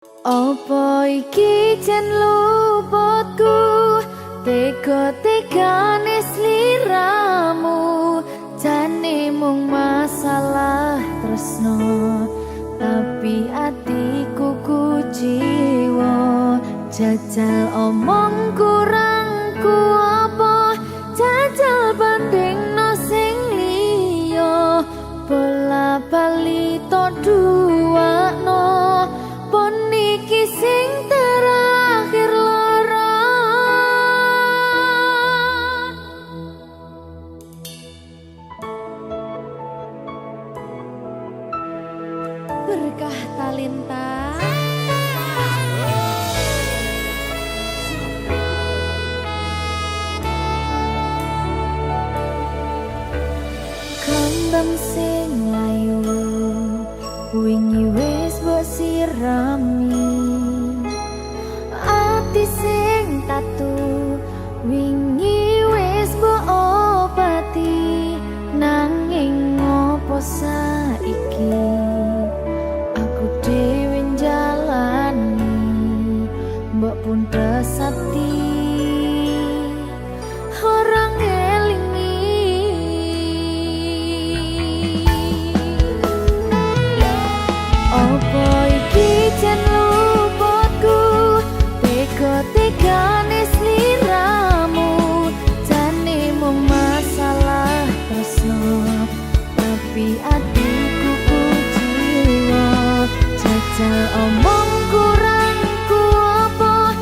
Apa iki jan luputku, tega-tegane sliramu, jane mung masalah tresno, tapi atiku kuciwa. Jajal omong kurangku apa, jajal bandingno sing liya, bola bali to duwakno. Niki sing terakhir lara, berkah talenta. Kembang sing layu wingi wis mbok sirami, ati sing tatu wingi wis mbok obati, nanging ngopo saiki aku dhewe njalani mbok puntes ati orang ngelingi. Apa iki jan luputku, tega-tegane sliramu, jane mung masalah tresno, tapi atiku kuciwa. Jajal omong kurangku apa,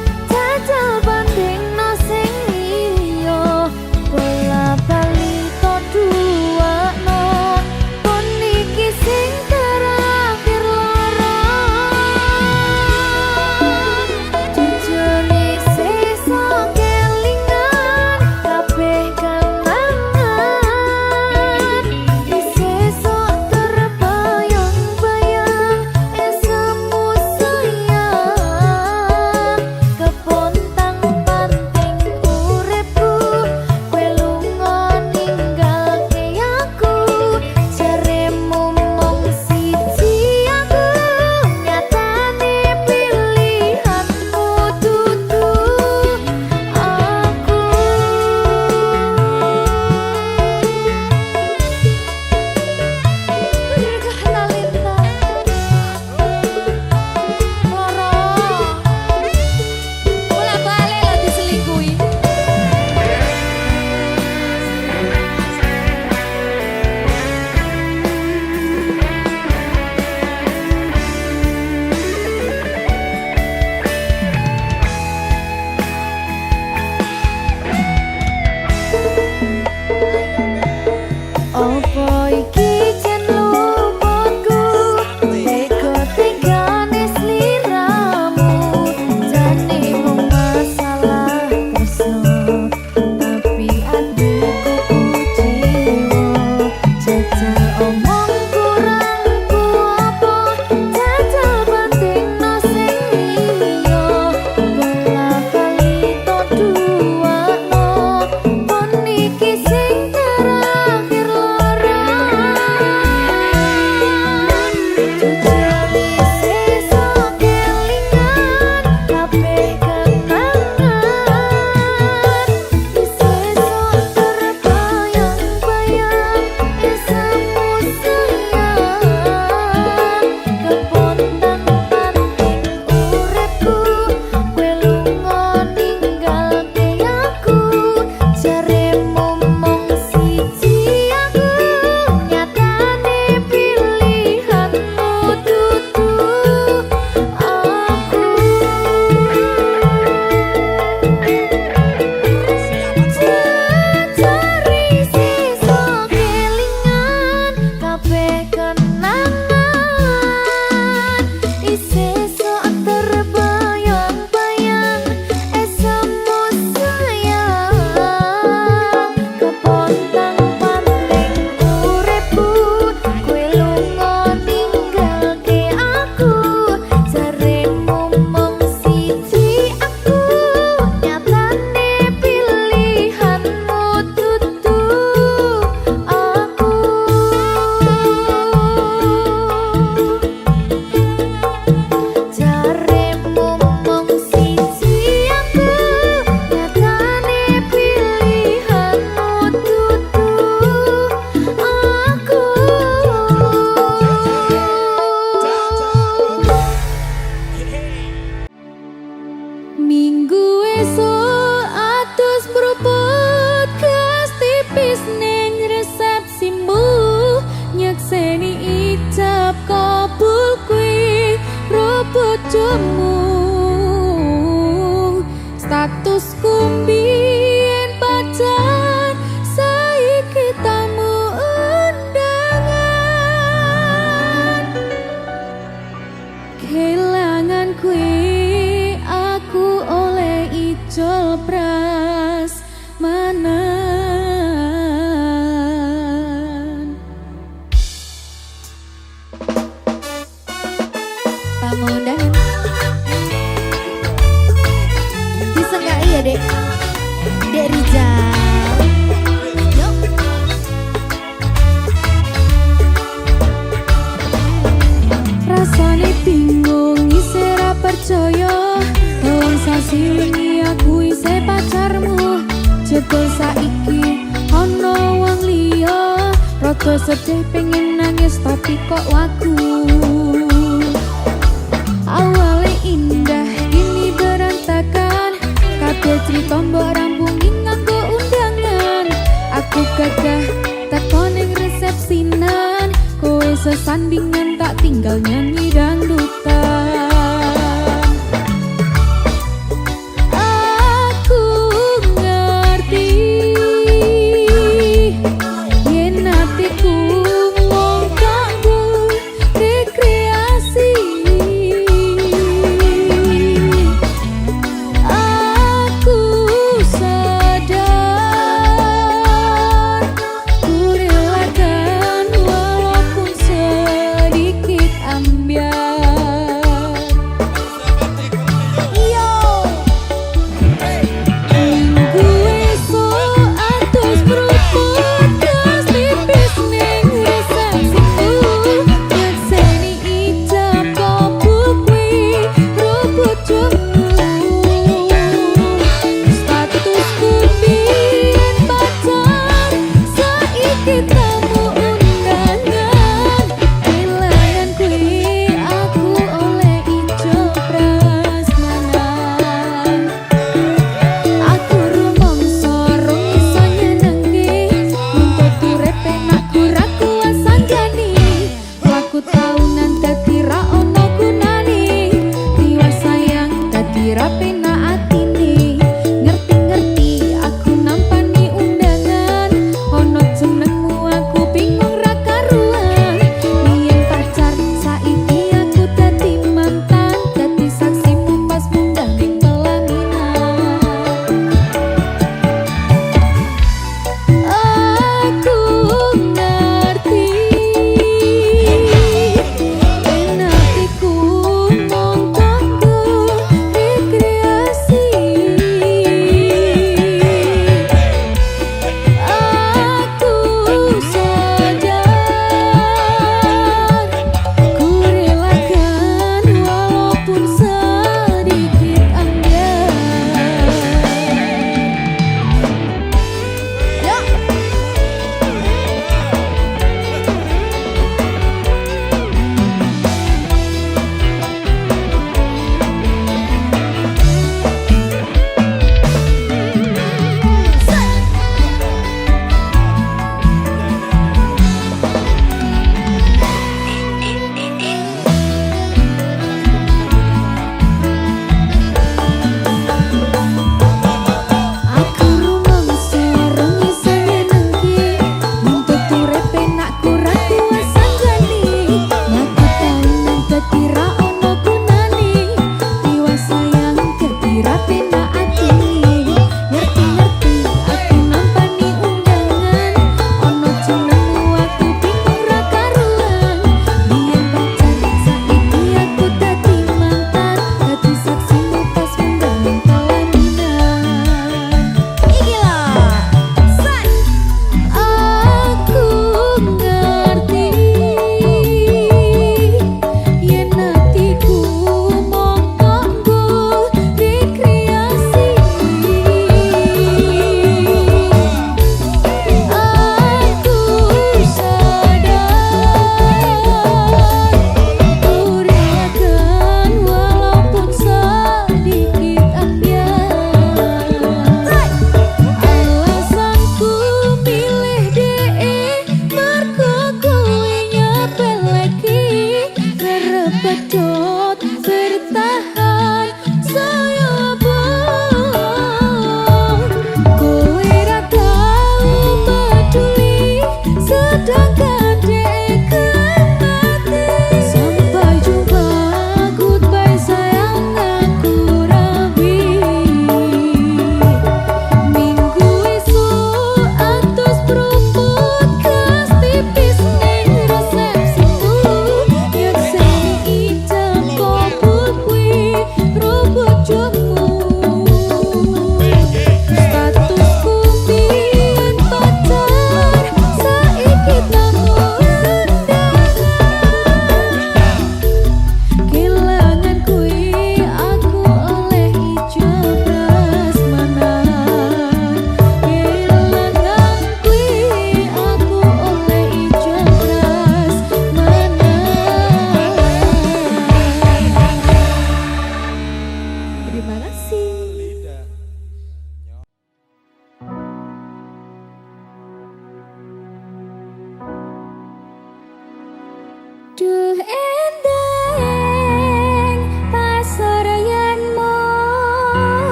bojomu. Statusku mbien pacar, saiki tamu undangan. Kelangan kue aku oleh ijol prasmanan. Tamu undangan disengkai ya dek, dek Rizal. Yuk. Rasane bingung isih ra percaya, wong sasi wingi aku isih pacarmu. Jebul saiki ana wong liya, rada sedih pengen nangis tapi kok wagu. Awalnya indah, kini berantakan. Kabeh cerita mbok rampungi nganggo undangan. Aku gagah teko ning resepsinan, kowe sesandingan tak tinggal nyanyi dangdutan. Aku ngerti yen atiku mung kanggo rekreasi. Aku sadar ku relakan walaupun sedikit ambiar. Yo, minggu esok atus beruput gas tipis ning resepsiku. Nyekseni ijab kabul kuwi rebut jemu. Statusku mbien pacar, saiki tamu undangan. Kelangan kuwi aku oleh ijol prasmanan. Aku rumangsa rong iso nyenengke, nuntut urip penak ora kuasa jani. Laku taunan dadi ra ono gunane, riwas sayang dadi ra penak atine. Ngerti-ngerti aku nampani undangan, ono jenengmu aku bingung ra karuan. Biyen pacar saiki aku dadi mantan, dadi saksimu pas munggah ning pelaminan. Aku ngerti yen atiku mung kanggo rekreasi.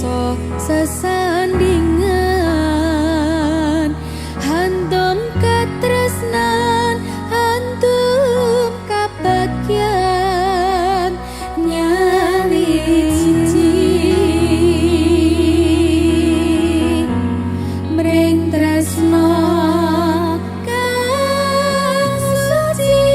rasa sesandingan, hantum katresnan, hantum kabagyan nyali siji mring tresno kang suci.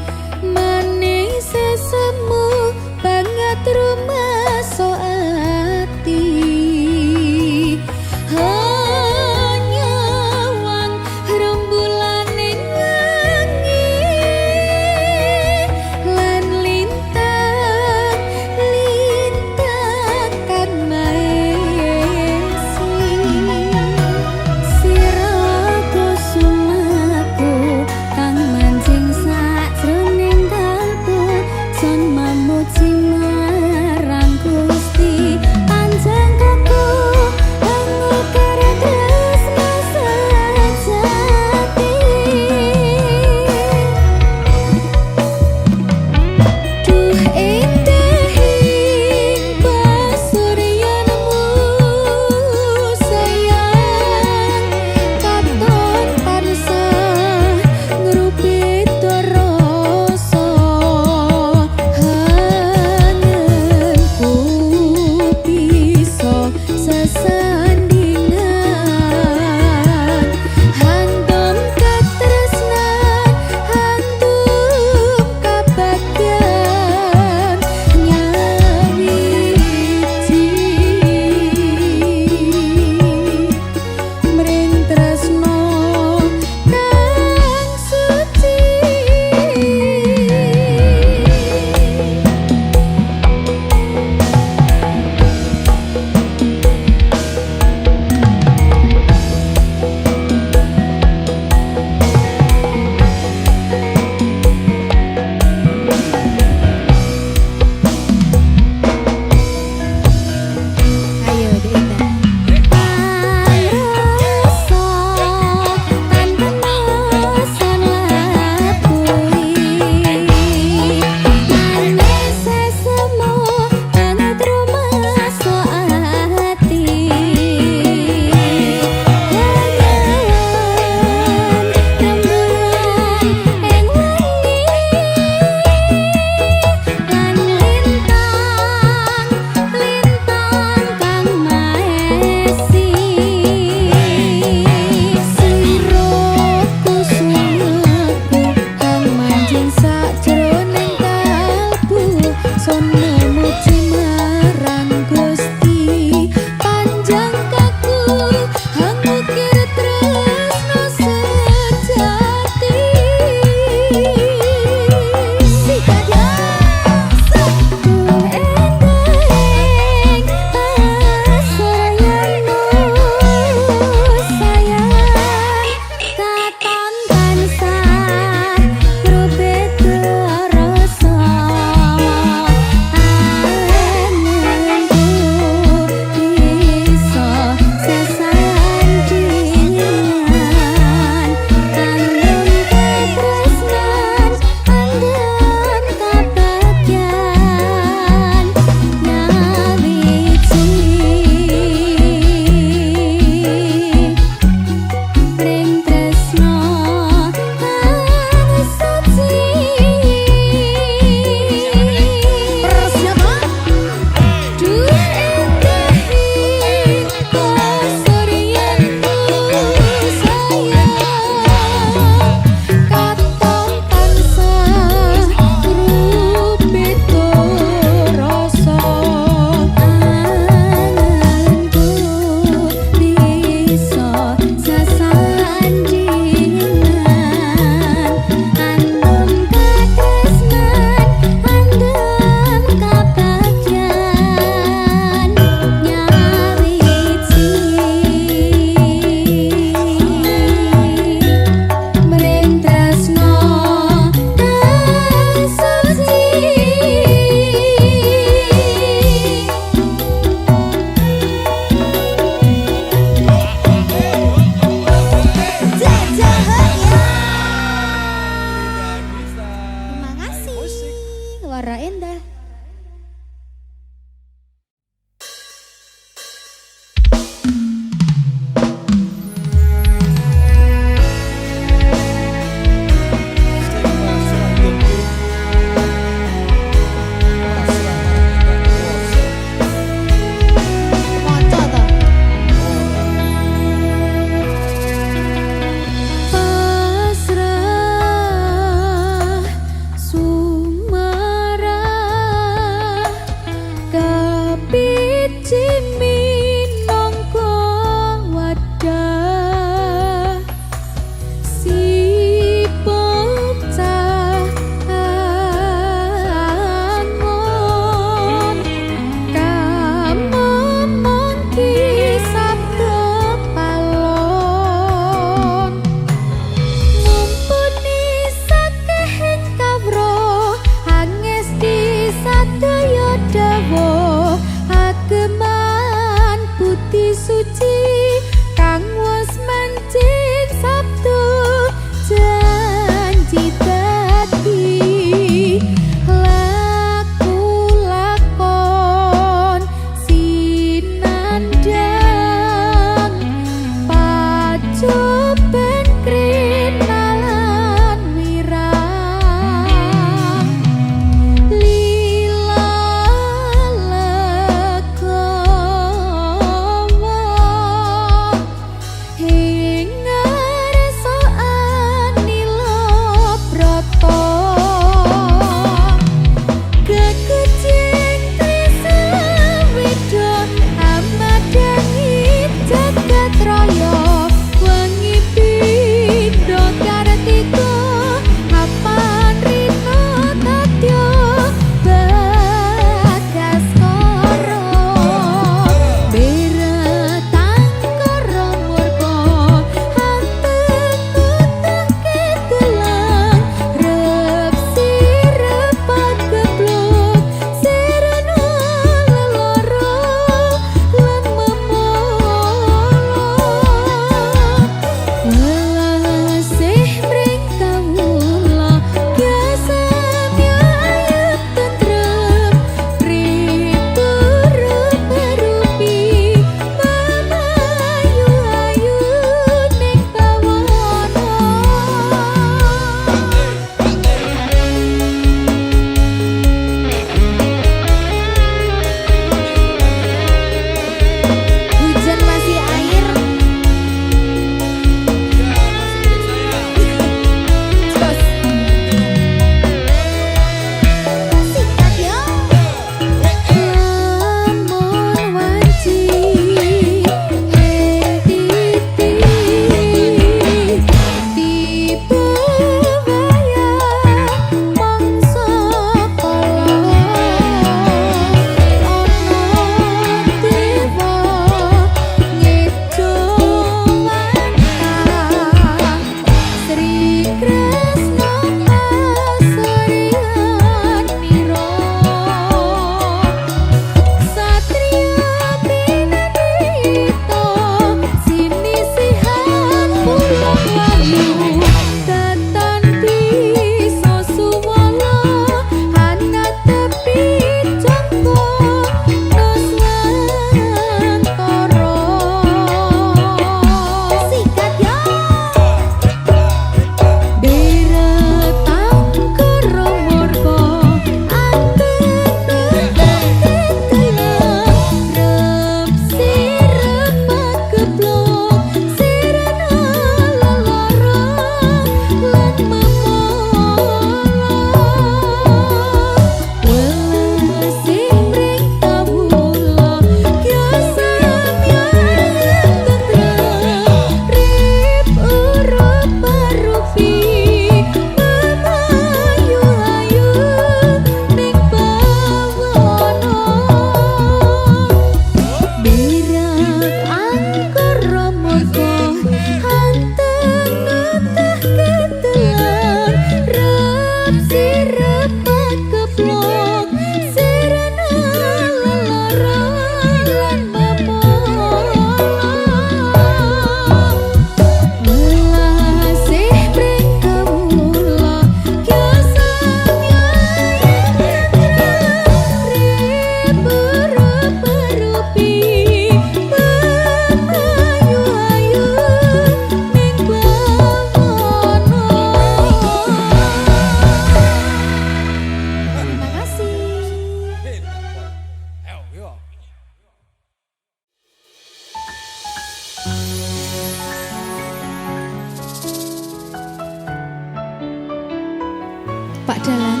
Pak Dalan.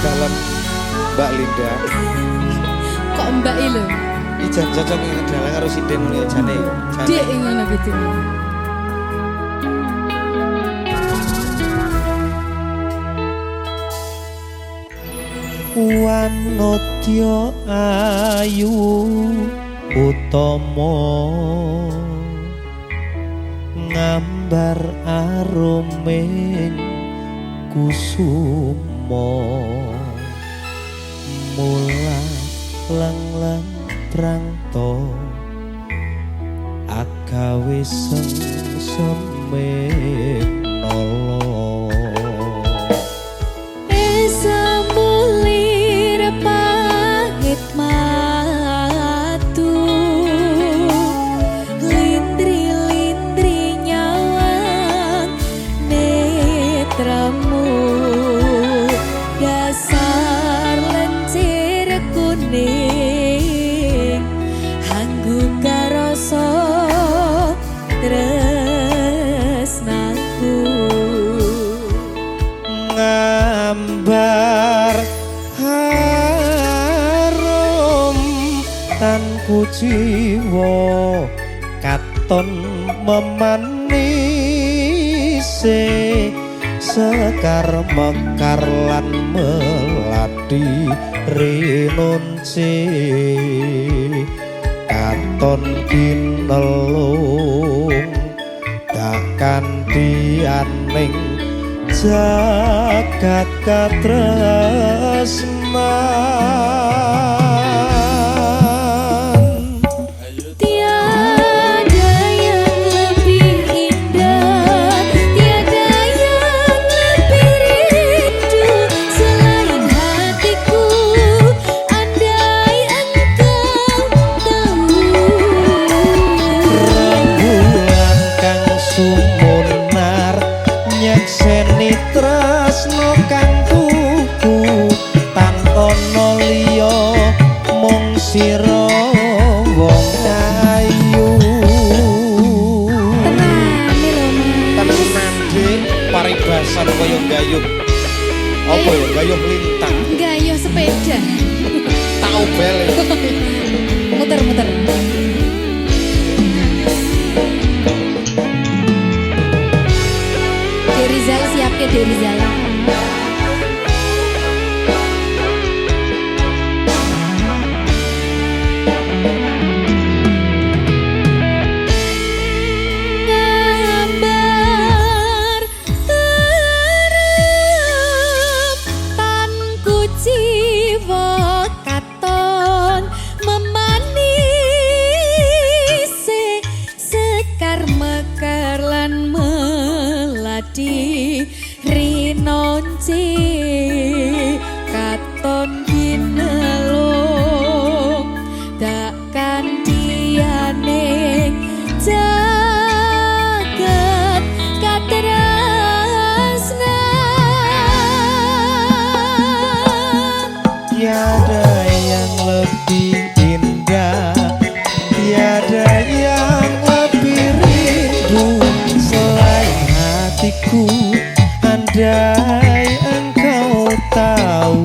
Dalam Mbak Linda. Kok Mbak lho? Ijan cocok ini dalang karo sinden ngono ya jane. Dek ngono gitu. Wanodya ayu utama ngambar aruming kusuma mula lang-lang prangto agawe sengseme nolo Esa mulir pahit matu lindri-lindri nyawang netramu dasar lencir kuning hanggu karasa tresnaku ngambar harum tanku jiwa katon memanise sekar mekar lan melati rinunci katon kinelung takkan dianing jagat katresnan tiada yang lebih indah tiada yang lebih rindu selain hatiku andai engkau tahu rembulan kang sumunar nyekseni tresno kang tuku tanpa liya mung sira wong ayu tenan dik paribasan kaya gayuh apa ya gayuh lintang gayuh sepeda tau bel muter-muter Derizal siap ke Derizal gambar harapanku jiwa katon memanisi sekar mekar lan melati rinonci katon ginelung takkan dianing jagat katresnan tiada yang lebih indah tiada yang lebih rindu selain hatiku andai engkau tahu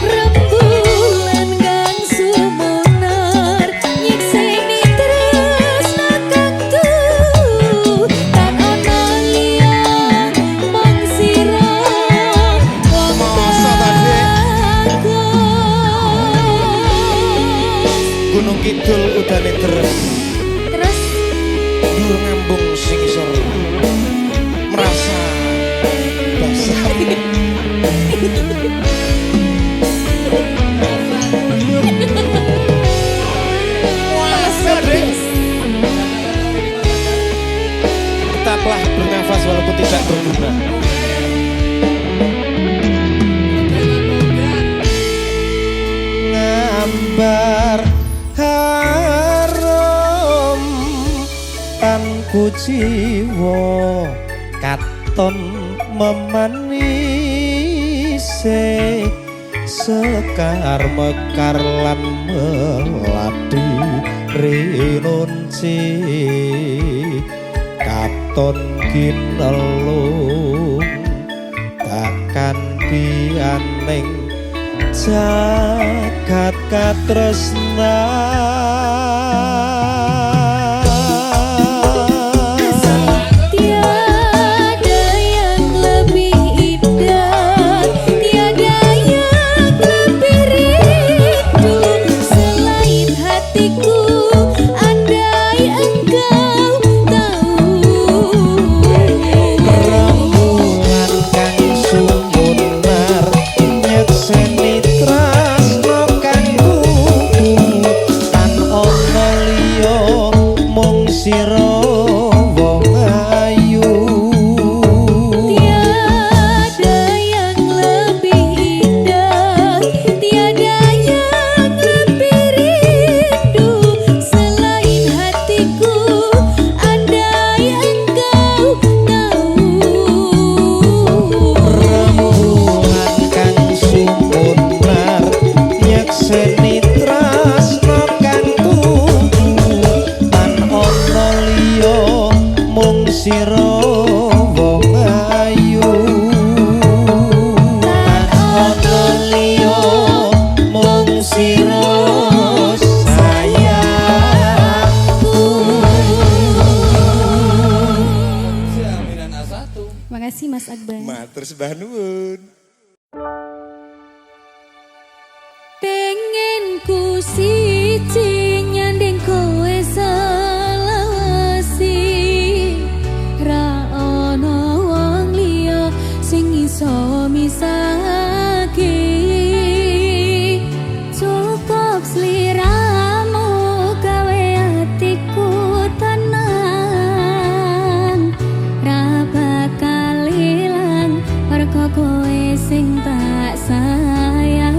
rembulan kang sumunar nyekseni tresna kang tuku tan ana liya mung sira wong Masa tadi? bagus Gunung Kidul udane terus terus dur ngambung sing isor merasa basah tetaplah bernafas walaupun tidak berguna ngambar harum tanku jiwa katon memanise sekar mekar lan melati rinunci katon kinelung takkan pianing jagat katresnan. Makasih Mas Akbar. Matur sembah nuwun. Pengen ku siji nyanding kowe selawasi, ra ono wong liya sing iso misahake. Cukup sliramu gawe atiku tenang, ra bakal ilang mergo kowe sing tak sayang.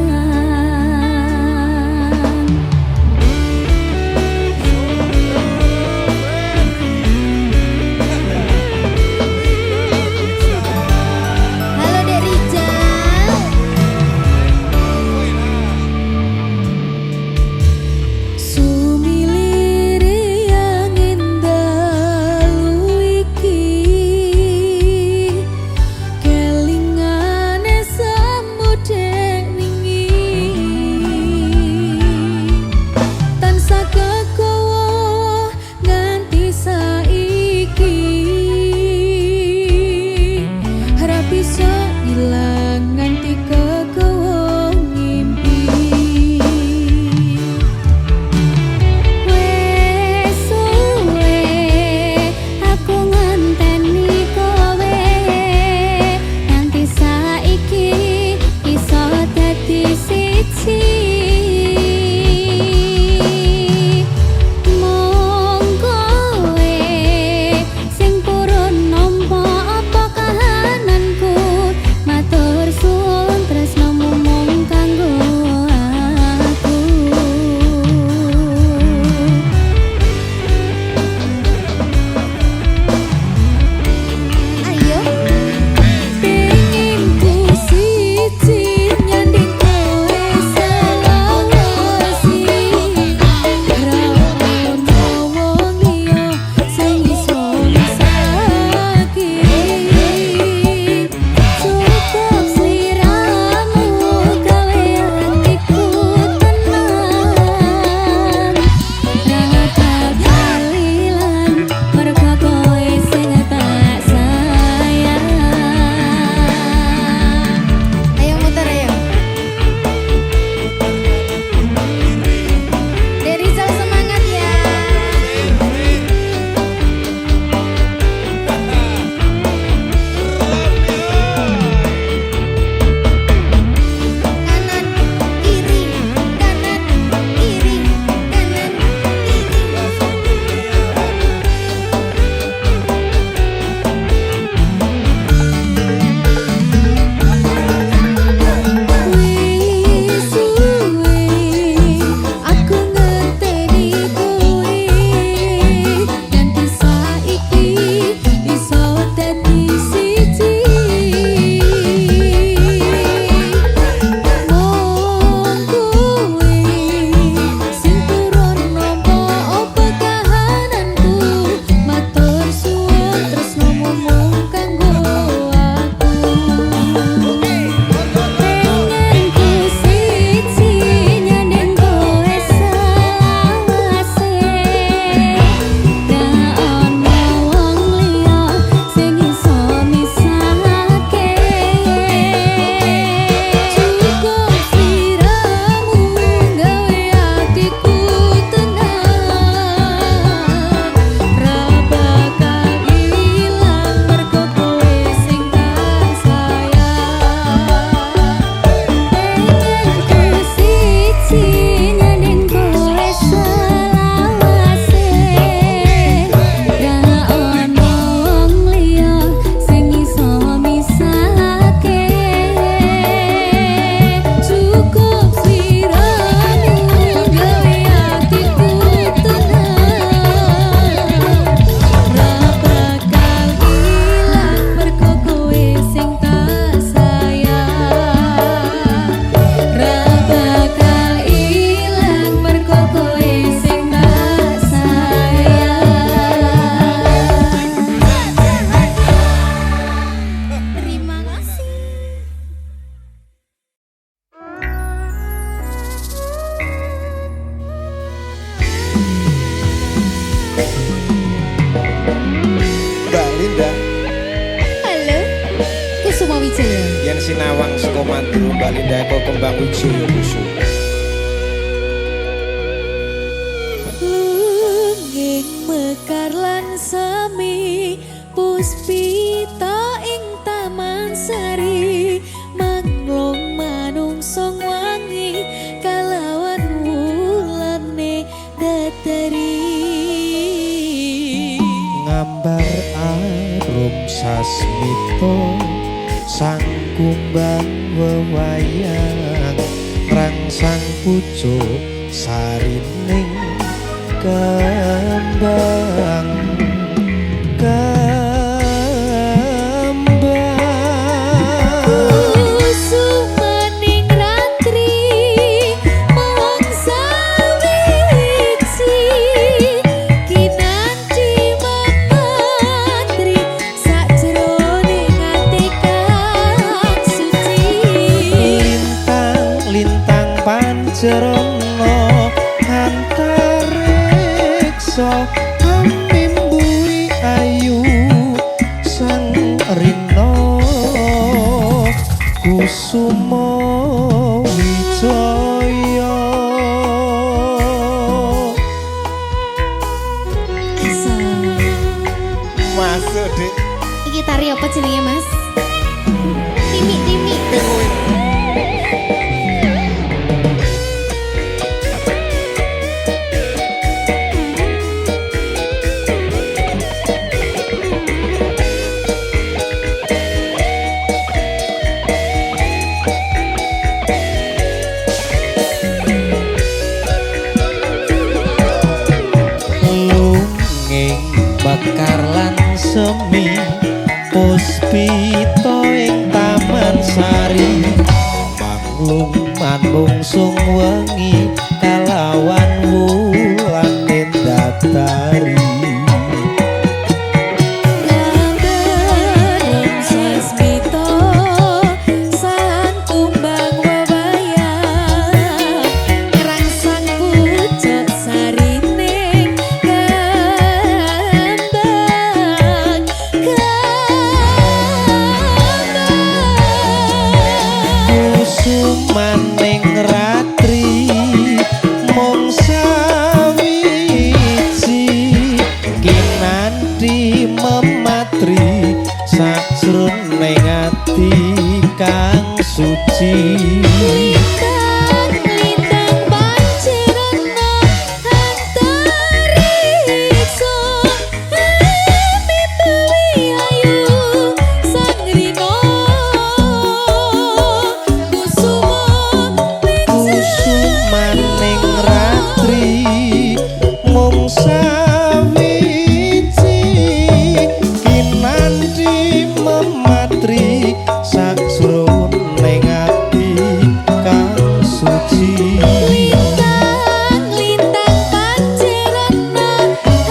sinawang saka mandru Mbak Linda Eko Kembang Wijaya Kusu. Lungging mekar lan semi puspita ing taman sari manglong manungsong wangi kalawan wulane datari Ngambar arum sasmito sang kumbang wewayang rangsang pucuk sarining kembang Sumaning ratri mangsa wiji kinanti mematri sajroning ati kang suci lintang pancerono antariksa mimburi ayu sang rino kusumo wijaya Masuk Dik. iki tari apa jenenge Mas? Timi lunging bakar lan semi puspita ing taman sari manglung manungsung wengi kalawan wulan datari Gambarem sasmito sang kumbang wewayang rangsang pucuk sarining kembang kusumaning ratri mung sawiji kinanti mematri sajroning ati kang suci Lintang pancerana antariksa mimpi ayu sang rino kusumaning ratri mung sawiji kinanti mematri sajroning ati kang suci Lintang pancerana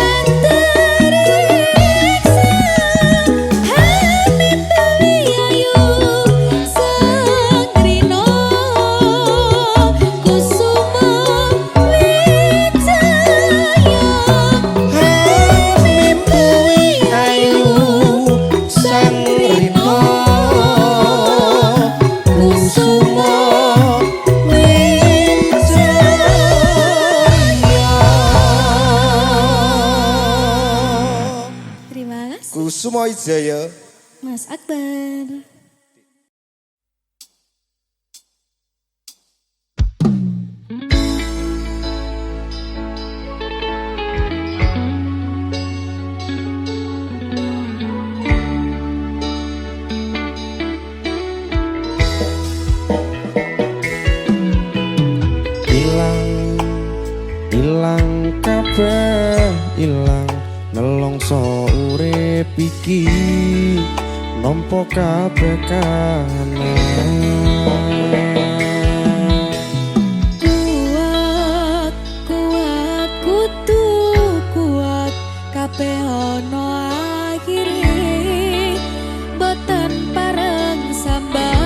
antariksa mimpi ayu sang rino kusuma wijaya mimpi ayu sang rino kusumo wijaya. Terima kasih Kusumo Wijaya. Mas Akbar. Ilang kabeh ilang nelongso urip iki nampa kabeh kahanan Kuat, kuat, kudu kuat kabeh ana akhire boten pareng sambang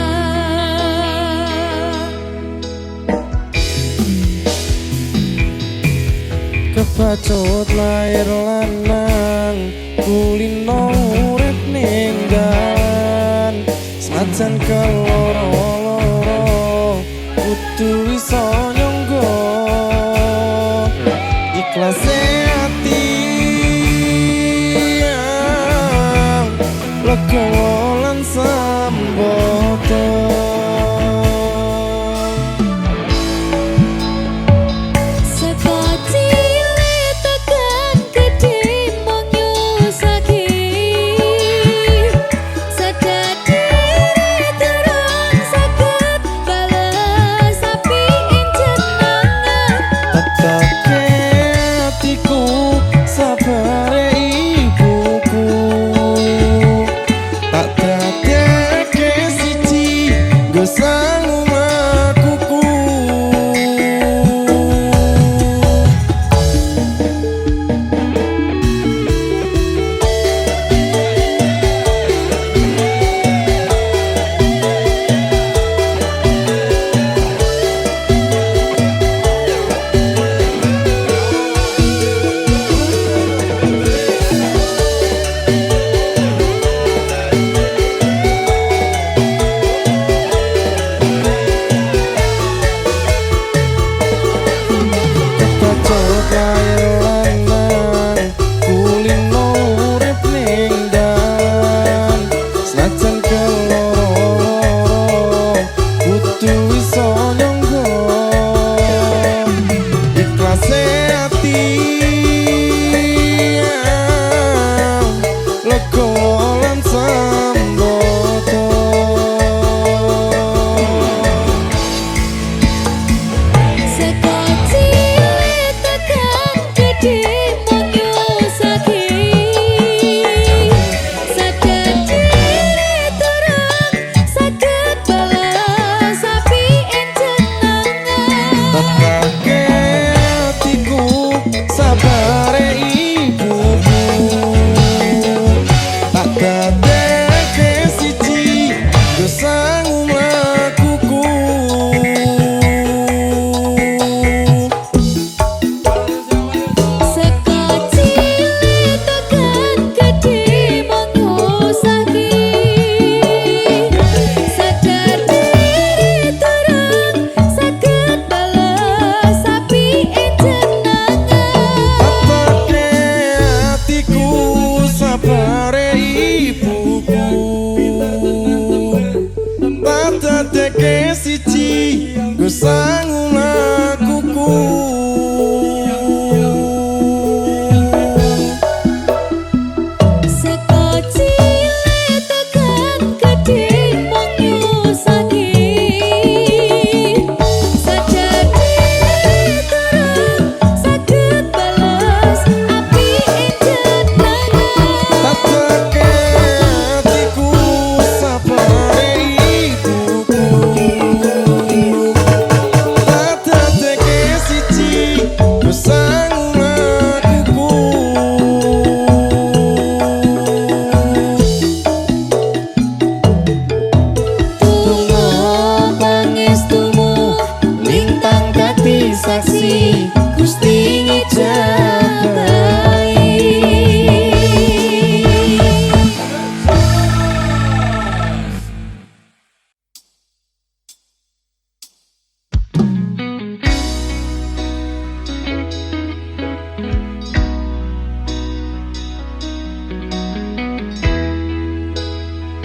kebacut lair lanang kulino urip ninggalan Senajan keloro-loro kudu iso nyangga ikhlase ati legowo lan sambodo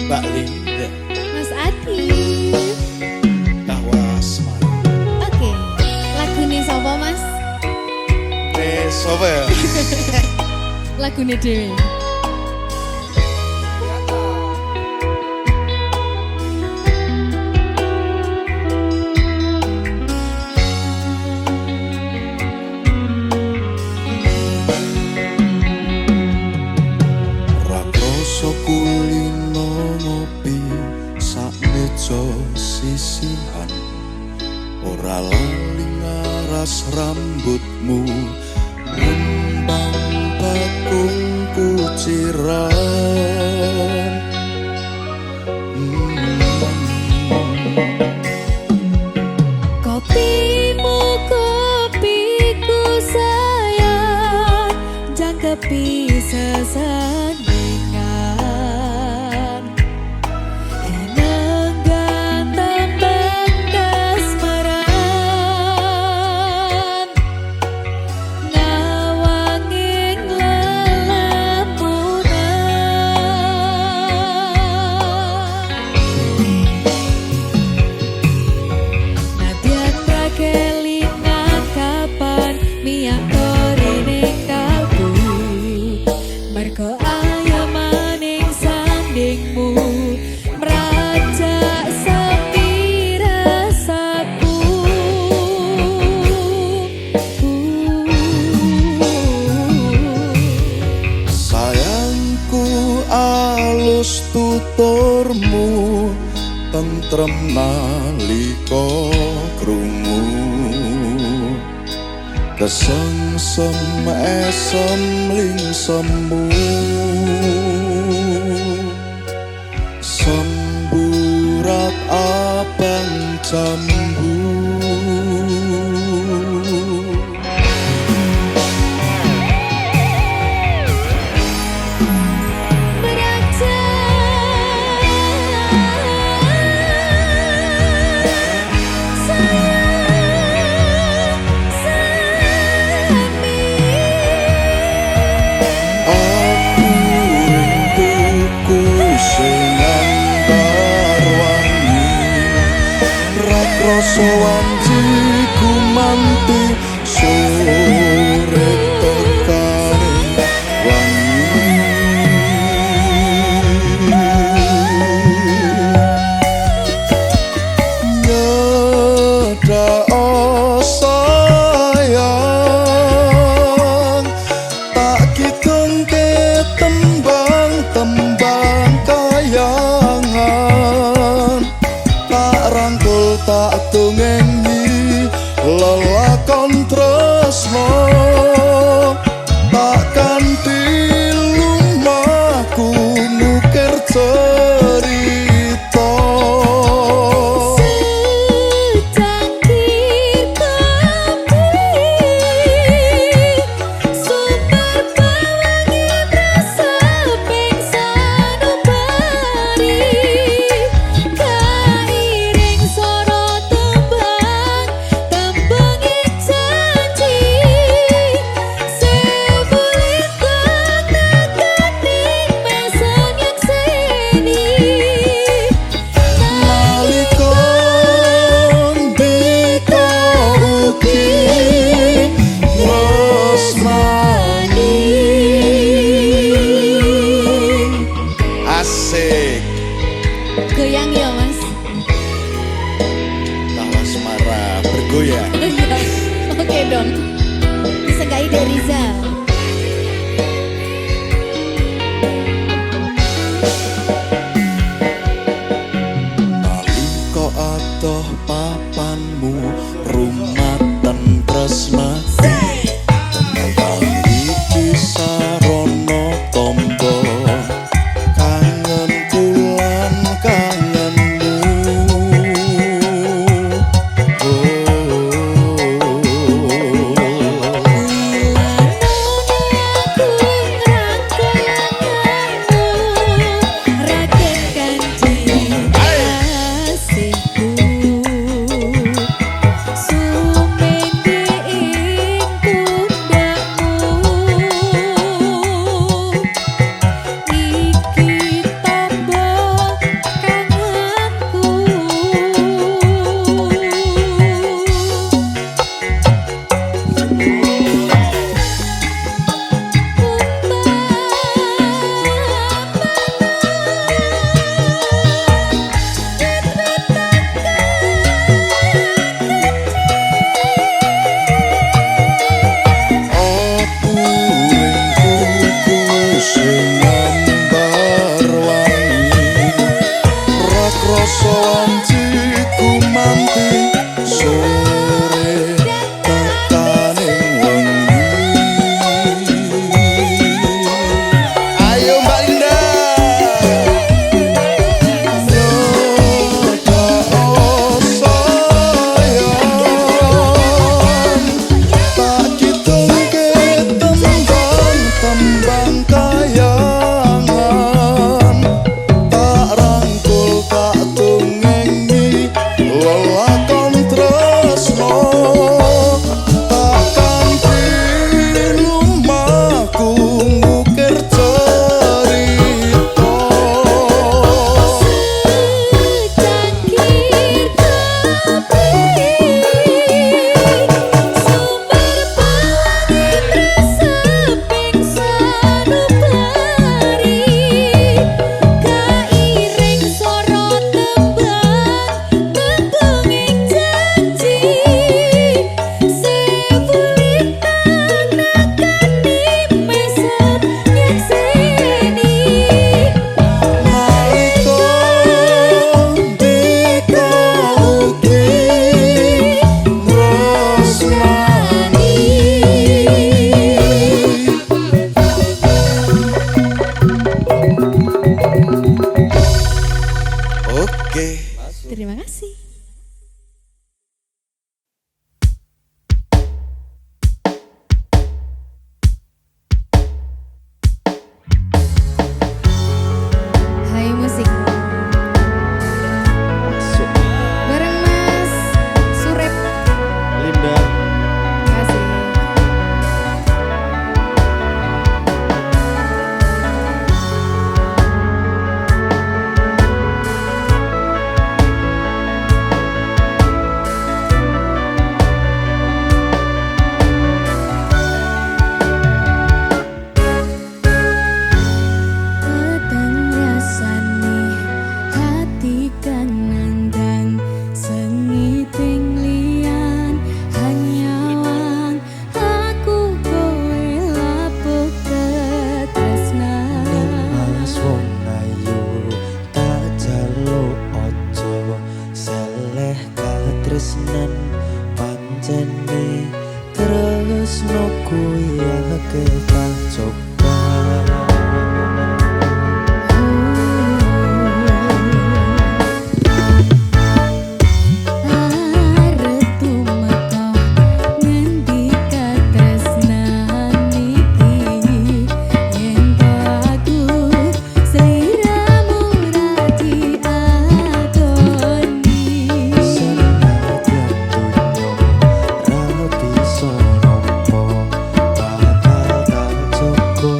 Mbak Linda Mas Adi. Kawas Oke, lagu ini siapa Mas? Sopo ya? Lagu ini Dewi. Rakrasa kulino ngopi sak meja sisihan ora lali ngaras rambutmu ngembang bakung kuciran Kopimu kopiku sayang, jangkepi sesandingan. Eneng minyak goreng ning kalbu mergo ayo maning sandingmu merajak sepi rasaku. Sayangku alus tuturmu tentrem nalika krungu kesengsem esem ling semu semburat abang jambu. Rasa wanjiku manti sore tekane wangi nyedak sayang tak kidungke tembang-tembang kayangan tak rangkul tak tungengi lelakon tresno takkan dilumahku nukir cerita secangkir kopi super bawangi rasa pingsan ubari kairing soro tembang tembangi janji sebulit nakaning mesem yang seni nalikon beka ugi tresnani asik goyang ya mas. tawas marah bergoyang. Oke dong, disegai dari Rizal. Nalika adoh papanmu rumaten tresnati tembang iki sarana tamba kangen kulan kangenmu Wanjiku manti sore tekaning tresnoku ya kita coba. Go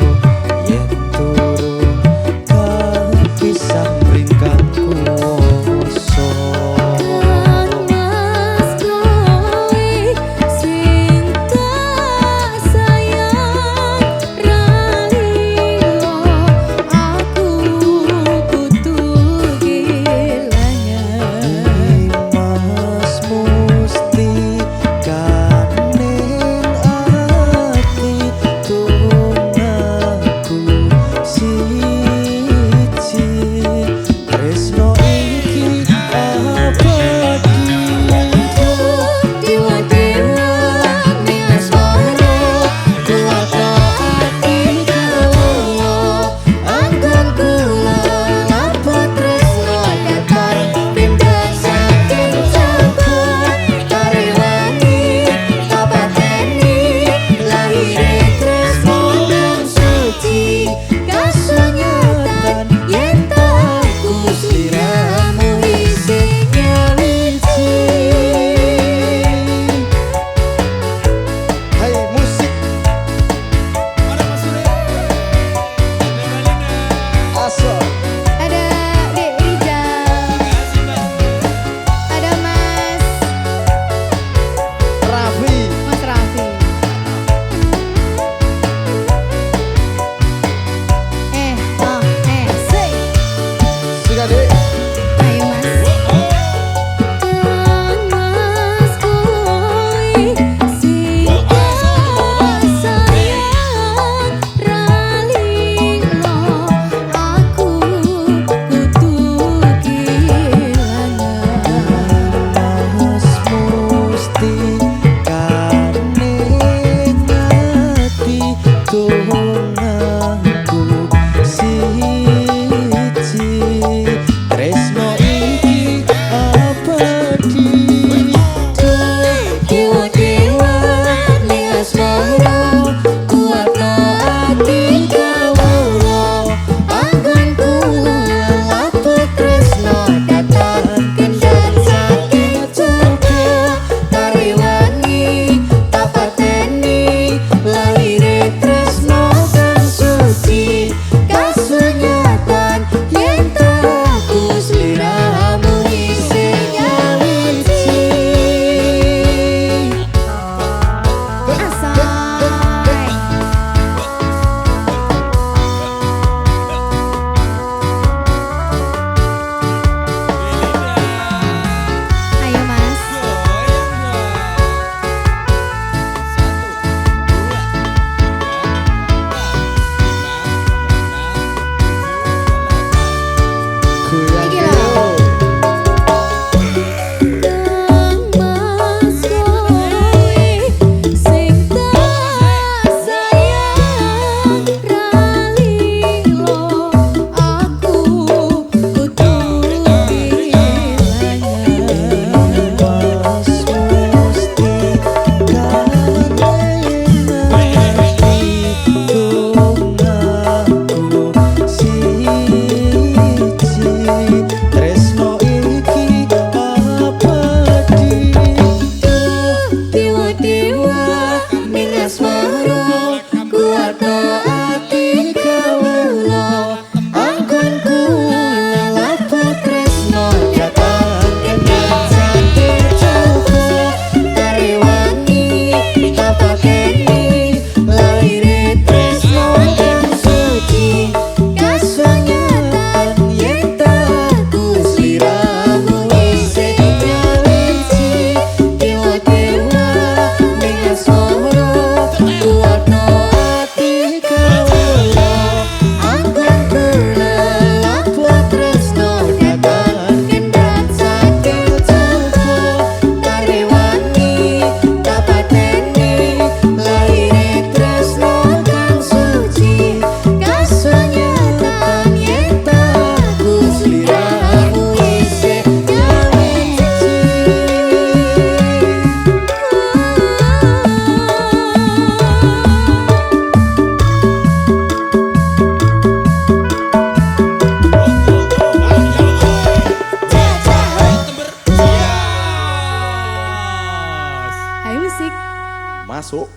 masuk.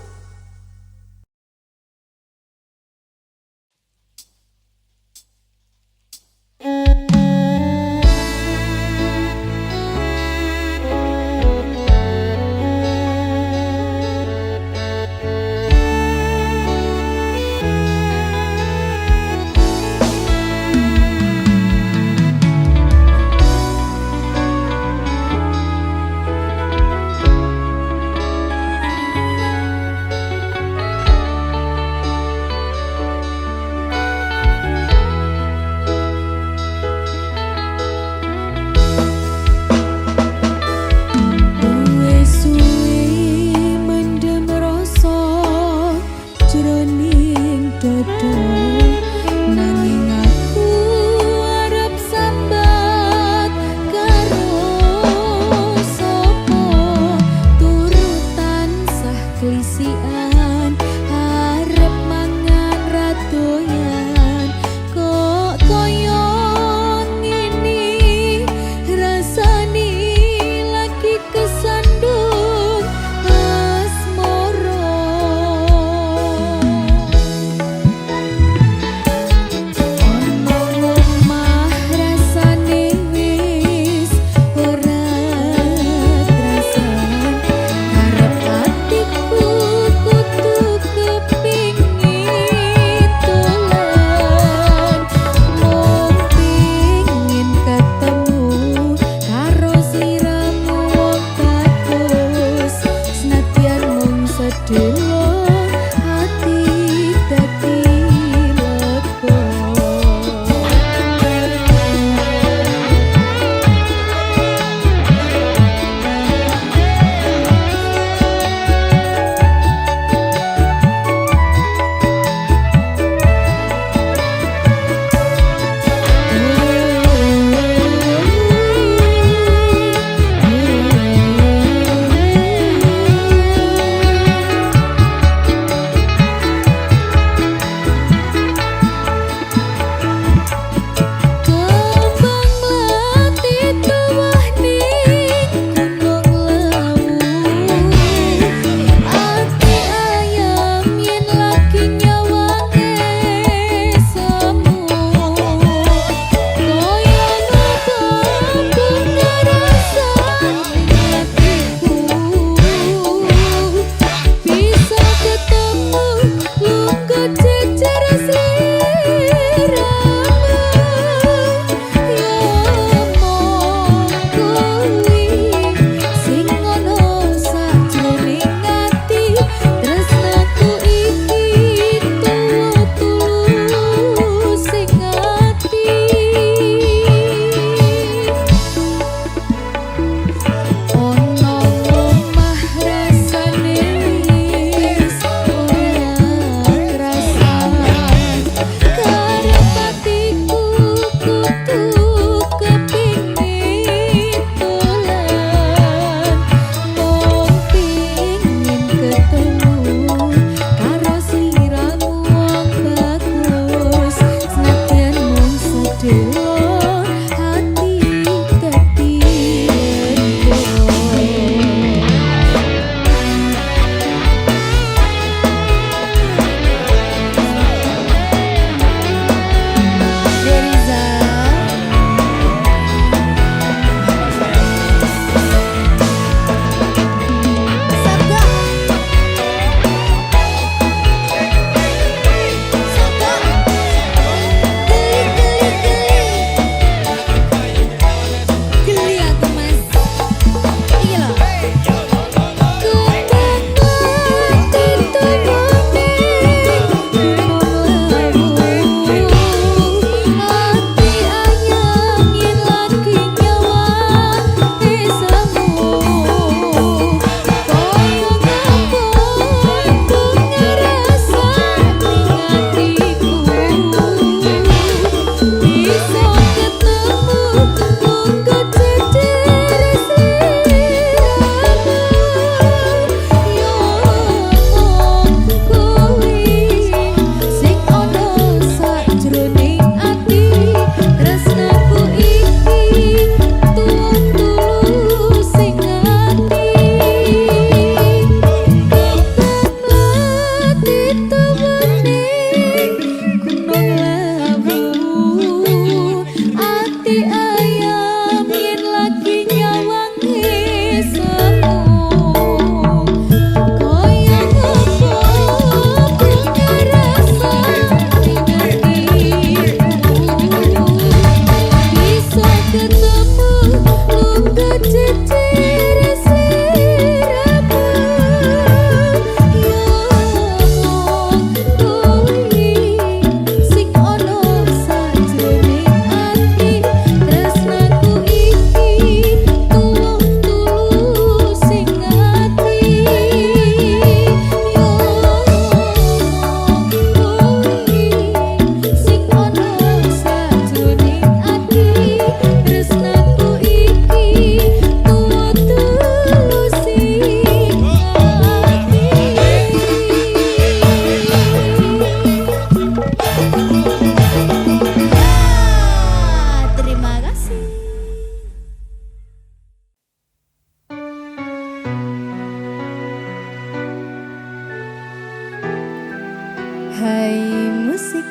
Hai musik.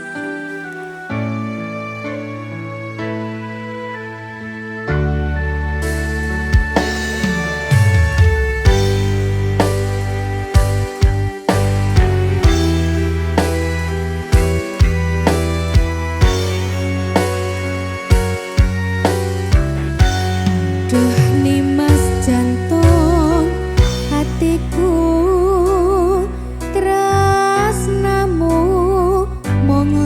Duh nimas jantung hatiku tresnamu mung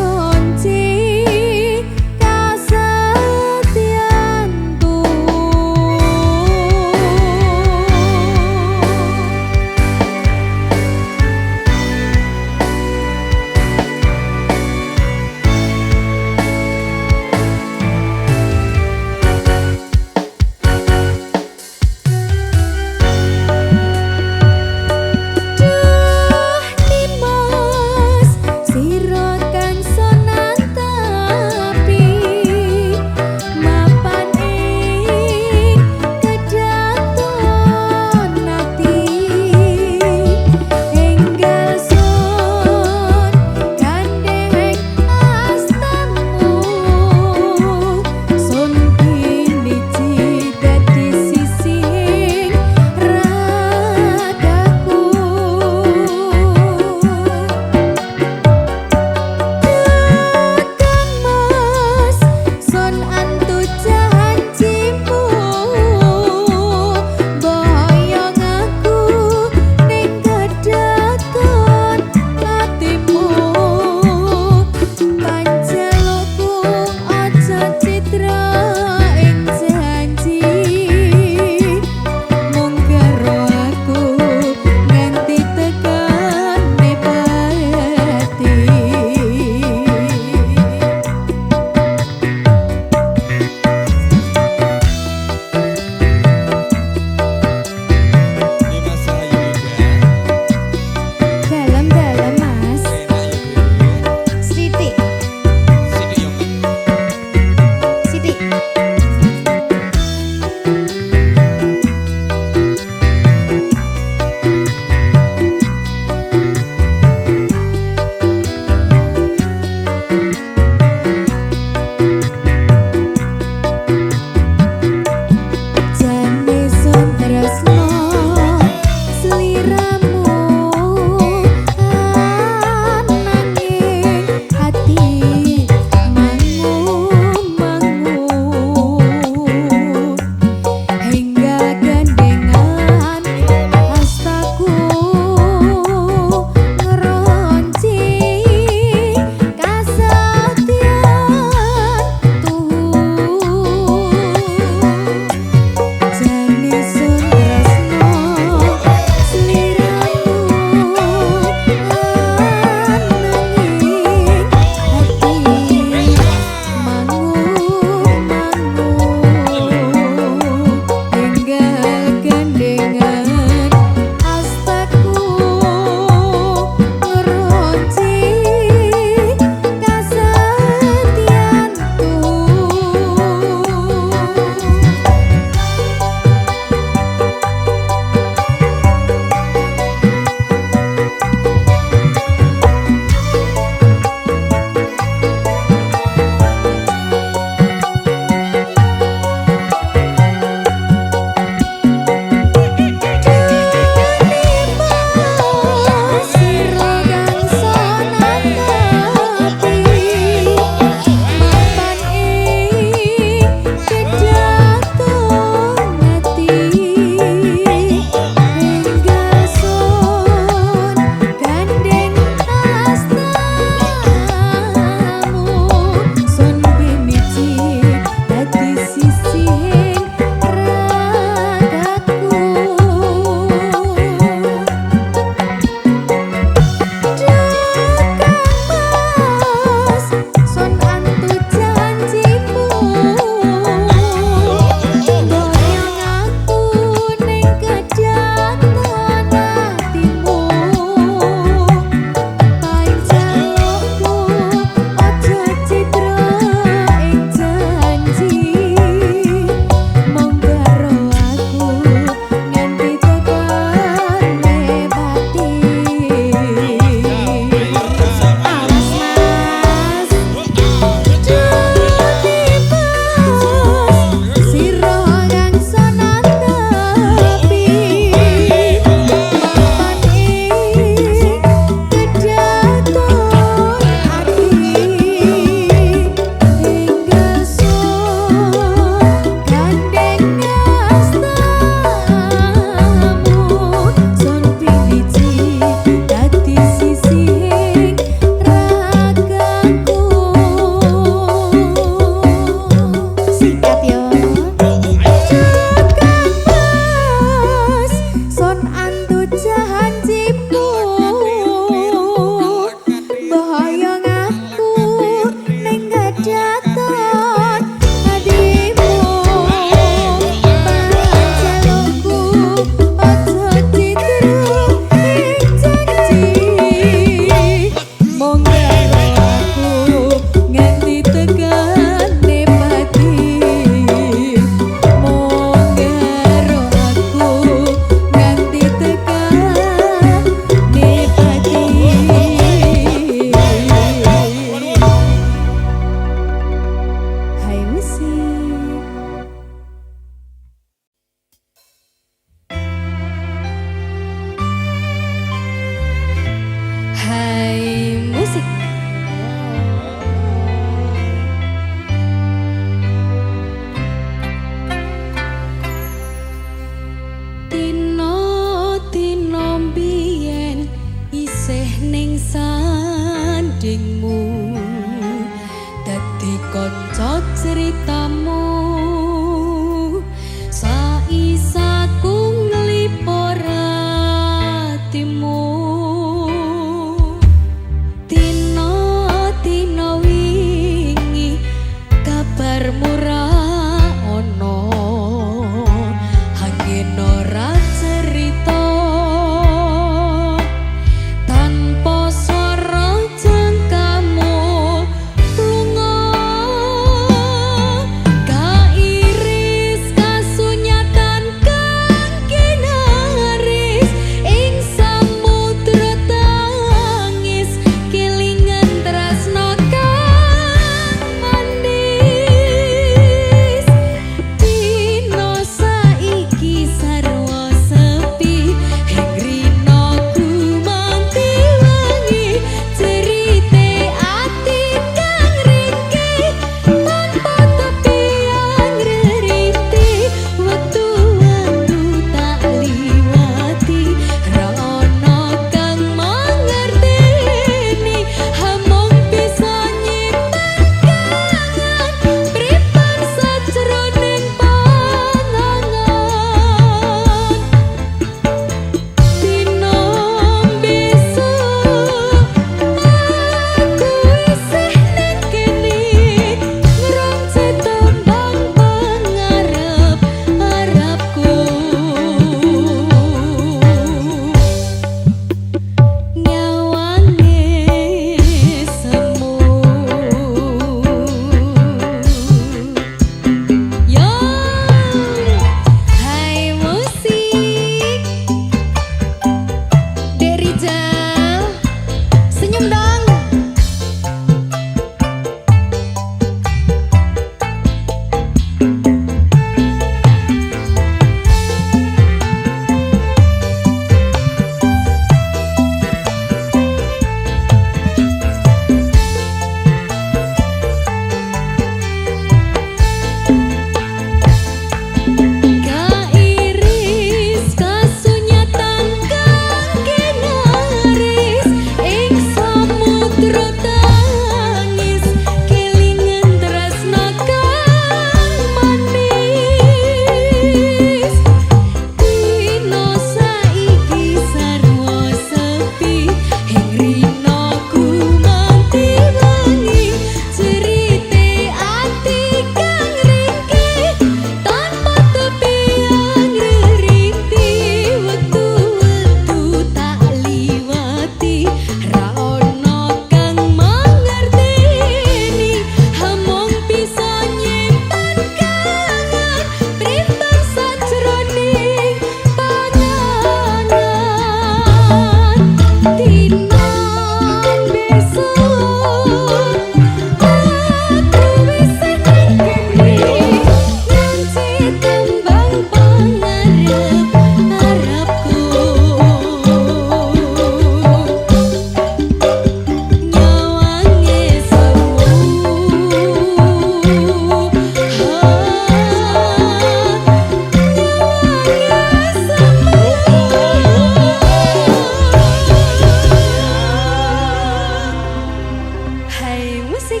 Hai Musik.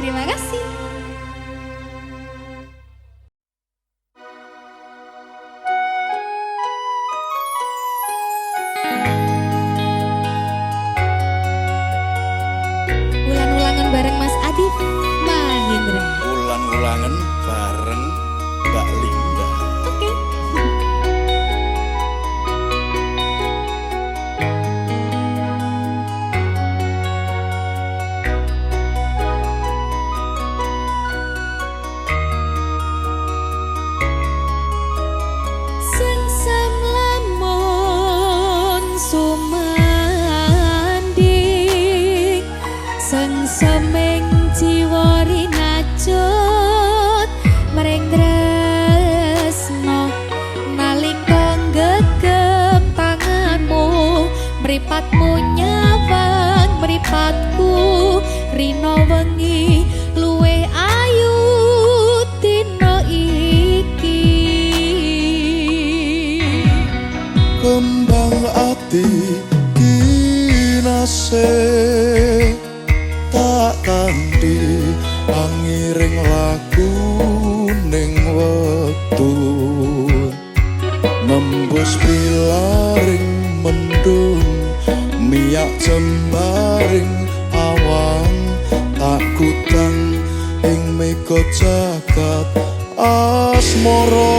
Terima kasih. Ulang-ulangan bareng Mas Adif Mahindra. Ulang-ulangan bareng Mbak Linda. Oke. Sengsam lamun sumanding, sengsemeng jiwa rinajut mereng tresno nalika gegem tanganmu mripatmu nyawang mripatku rino wengi luwih ayu dina iki. Kembang ati kinase tak kanthi angiring laku ning wektu nembus pilaring mendung miyak jembaring awang tak kutang ing mega jagat asmara.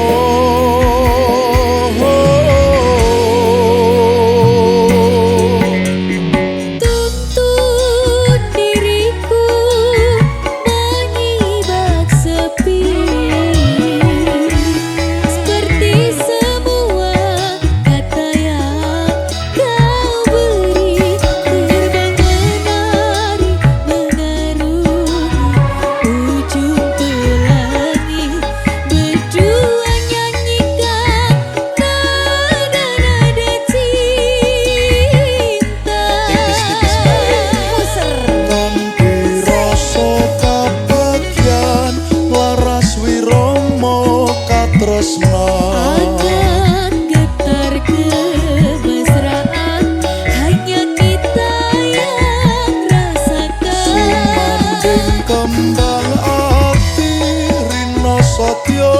Akan getar kemesraan hanya kita yang rasakan. Sumanding kembang ati Rina Satya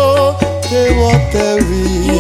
Dewa Dewi